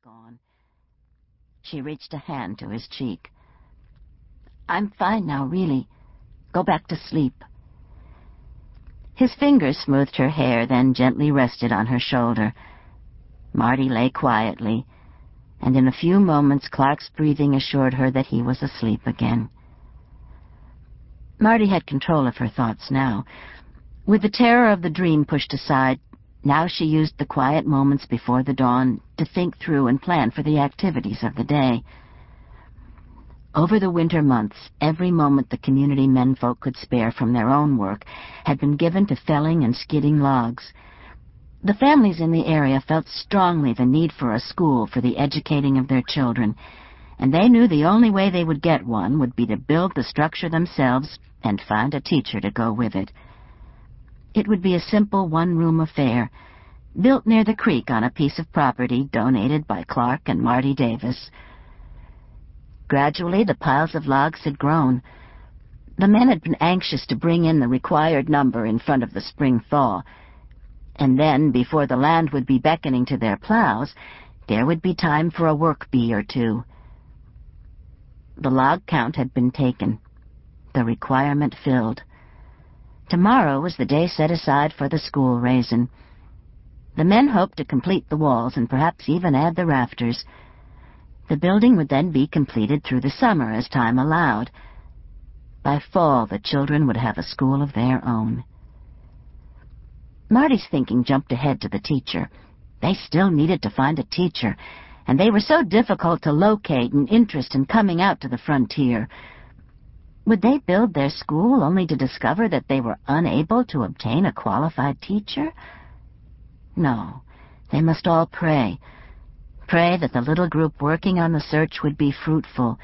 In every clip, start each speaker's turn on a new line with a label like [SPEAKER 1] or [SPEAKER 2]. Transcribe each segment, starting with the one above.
[SPEAKER 1] gone. She reached a hand to his cheek. "I'm fine now, really. Go back to sleep." His fingers smoothed her hair, then gently rested on her shoulder. Marty lay quietly, and in a few moments Clark's breathing assured her that he was asleep again. Marty had control of her thoughts now. With the terror of the dream pushed aside, now she used the quiet moments before the dawn to think through and plan for the activities of the day. Over the winter months, every moment the community menfolk could spare from their own work had been given to felling and skidding logs. The families in the area felt strongly the need for a school for the educating of their children, and they knew the only way they would get one would be to build the structure themselves and find a teacher to go with it. It would be a simple one-room affair, built near the creek on a piece of property donated by Clark and Marty Davis. Gradually, the piles of logs had grown. The men had been anxious to bring in the required number in front of the spring thaw, and then, before the land would be beckoning to their plows, there would be time for a work bee or two. The log count had been taken, the requirement filled. Tomorrow was the day set aside for the school raisin. The men hoped to complete the walls and perhaps even add the rafters. The building would then be completed through the summer as time allowed. By fall, the children would have a school of their own. Marty's thinking jumped ahead to the teacher. They still needed to find a teacher, and they were so difficult to locate and interest in coming out to the frontier. Would they build their school only to discover that they were unable to obtain a qualified teacher? No, they must all pray. Pray that the little group working on the search would be fruitful,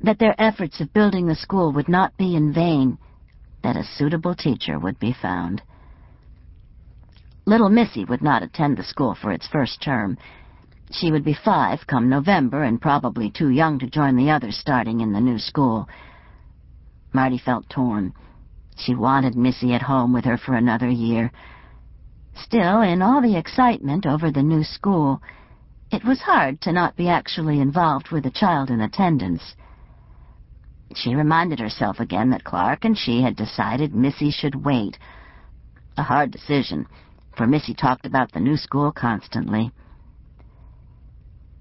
[SPEAKER 1] that their efforts of building the school would not be in vain, that a suitable teacher would be found. Little Missy would not attend the school for its first term. She would be 5 come November and probably too young to join the others starting in the new school. Marty felt torn. She wanted Missy at home with her for another year. Still, in all the excitement over the new school, it was hard to not be actually involved with a child in attendance. She reminded herself again that Clark and she had decided Missy should wait. A hard decision, for Missy talked about the new school constantly.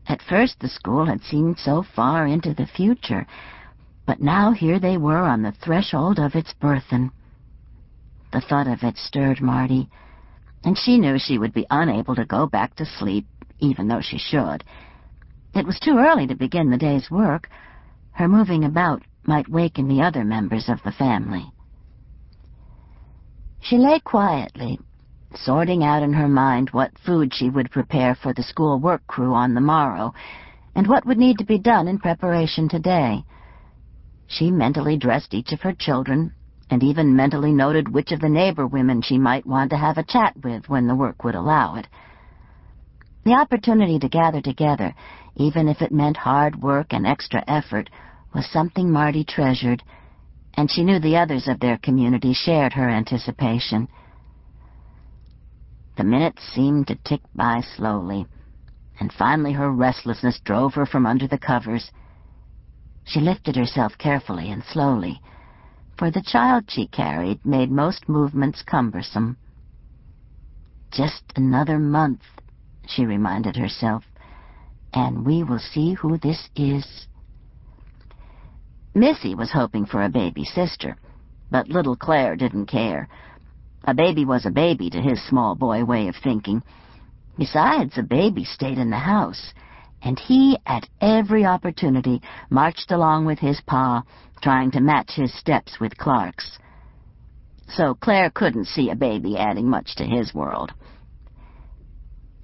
[SPEAKER 1] At first the school had seemed so far into the future, but now here they were on the threshold of its birthing. The thought of it stirred Marty, and she knew she would be unable to go back to sleep, even though she should. It was too early to begin the day's work. Her moving about might waken the other members of the family. She lay quietly, sorting out in her mind what food she would prepare for the school work crew on the morrow, and what would need to be done in preparation today. She mentally dressed each of her children, and even mentally noted which of the neighbor women she might want to have a chat with when the work would allow it. The opportunity to gather together, even if it meant hard work and extra effort, was something Marty treasured, and she knew the others of their community shared her anticipation. The minutes seemed to tick by slowly, and finally her restlessness drove her from under the covers. She lifted herself carefully and slowly, for the child she carried made most movements cumbersome. Just another month, she reminded herself, and we will see who this is. Missy was hoping for a baby sister, but little Claire didn't care. A baby was a baby to his small boy way of thinking. Besides, a baby stayed in the house, and he, at every opportunity, marched along with his pa, trying to match his steps with Clark's. So Claire couldn't see a baby adding much to his world.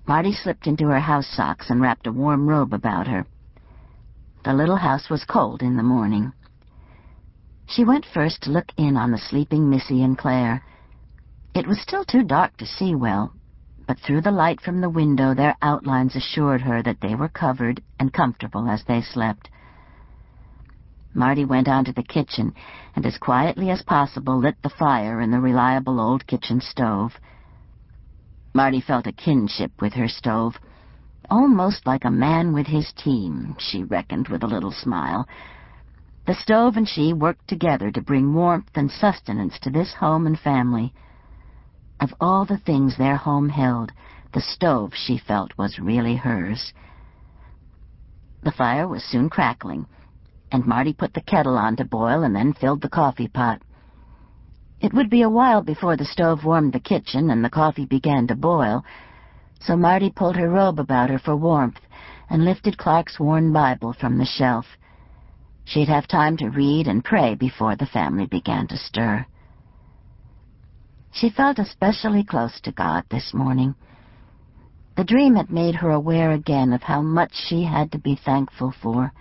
[SPEAKER 1] Marty slipped into her house socks and wrapped a warm robe about her. The little house was cold in the morning. She went first to look in on the sleeping Missy and Claire. It was still too dark to see well, but through the light from the window their outlines assured her that they were covered and comfortable as they slept. Marty went on to the kitchen and as quietly as possible lit the fire in the reliable old kitchen stove. Marty felt a kinship with her stove. Almost like a man with his team, she reckoned with a little smile. The stove and she worked together to bring warmth and sustenance to this home and family. Of all the things their home held, the stove, she felt, was really hers. The fire was soon crackling, and Marty put the kettle on to boil and then filled the coffee pot. It would be a while before the stove warmed the kitchen and the coffee began to boil, so Marty pulled her robe about her for warmth and lifted Clark's worn Bible from the shelf. She'd have time to read and pray before the family began to stir. She felt especially close to God this morning. The dream had made her aware again of how much she had to be thankful for,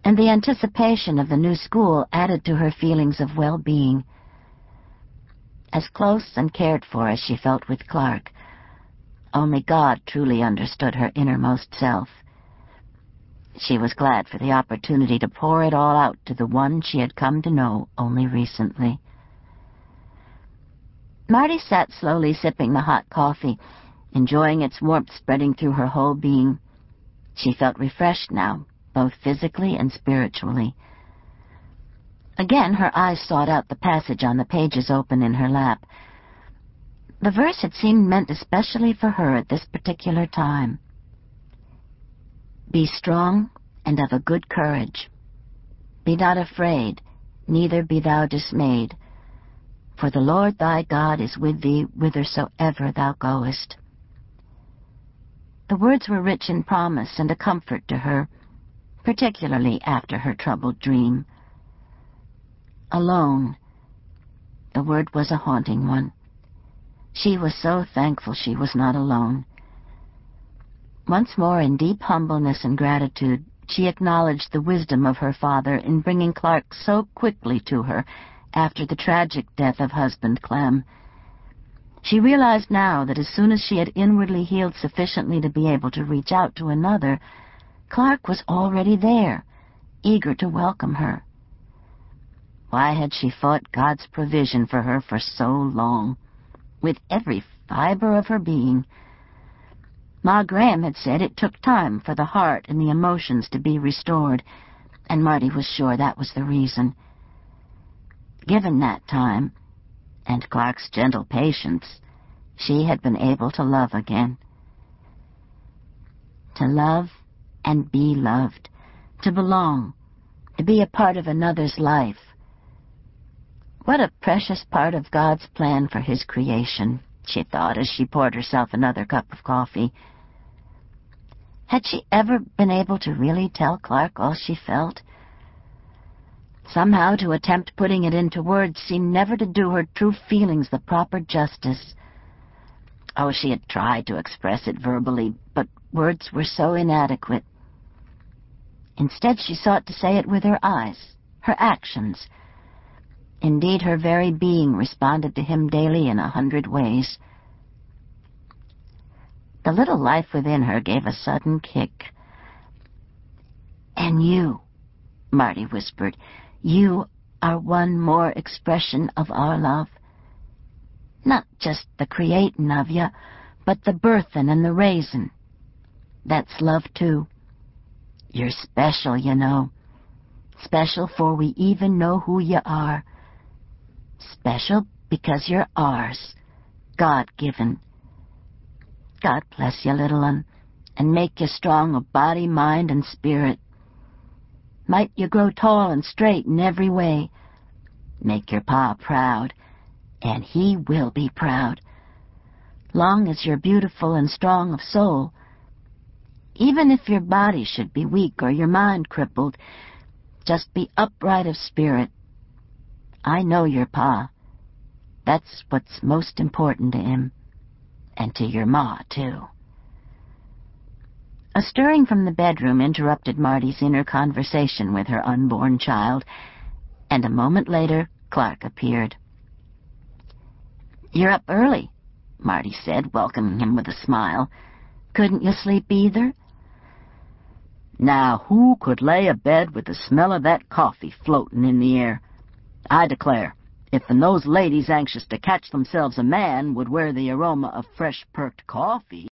[SPEAKER 1] and the anticipation of the new school added to her feelings of well-being. As close and cared for as she felt with Clark, only God truly understood her innermost self. She was glad for the opportunity to pour it all out to the one she had come to know only recently. Marty sat slowly sipping the hot coffee, enjoying its warmth spreading through her whole being. She felt refreshed now, both physically and spiritually. Again, her eyes sought out the passage on the pages open in her lap. The verse had seemed meant especially for her at this particular time. Be strong and of a good courage. Be not afraid, neither be thou dismayed. For the Lord thy God is with thee whithersoever thou goest. The words were rich in promise and a comfort to her, particularly after her troubled dream. Alone. The word was a haunting one. She was so thankful she was not alone. Once more, in deep humbleness and gratitude, she acknowledged the wisdom of her father in bringing Clark so quickly to her after the tragic death of husband Clem. She realized now that as soon as she had inwardly healed sufficiently to be able to reach out to another, Clark was already there, eager to welcome her. Why had she fought God's provision for her for so long? With every fiber of her being. Ma Graham had said it took time for the heart and the emotions to be restored, and Marty was sure that was the reason. Given that time, and Clark's gentle patience, she had been able to love again. To love and be loved, to belong, to be a part of another's life. What a precious part of God's plan for his creation, she thought as she poured herself another cup of coffee. Had she ever been able to really tell Clark all she felt? Somehow to attempt putting it into words seemed never to do her true feelings the proper justice. Oh, she had tried to express it verbally, but words were so inadequate. Instead, she sought to say it with her eyes, her actions. Indeed, her very being responded to him daily in 100 ways. The little life within her gave a sudden kick. "And you," Marty whispered, "you are one more expression of our love. Not just the creating of you, but the birthing and the raising. That's love, too. You're special, you know. Special for we even know who you are. Special because you're ours, God-given. God bless you, little un, and make you strong of body, mind, and spirit. Might you grow tall and straight in every way. Make your pa proud, and he will be proud. Long as you're beautiful and strong of soul, even if your body should be weak or your mind crippled, just be upright of spirit. I know your pa. That's what's most important to him. And to your ma, too." A stirring from the bedroom interrupted Marty's inner conversation with her unborn child, and a moment later Clark appeared. "You're up early," Marty said, welcoming him with a smile. "Couldn't you sleep either?" "Now, who could lay abed with the smell of that coffee floating in the air? I declare, if those ladies anxious to catch themselves a man would wear the aroma of fresh perked coffee..."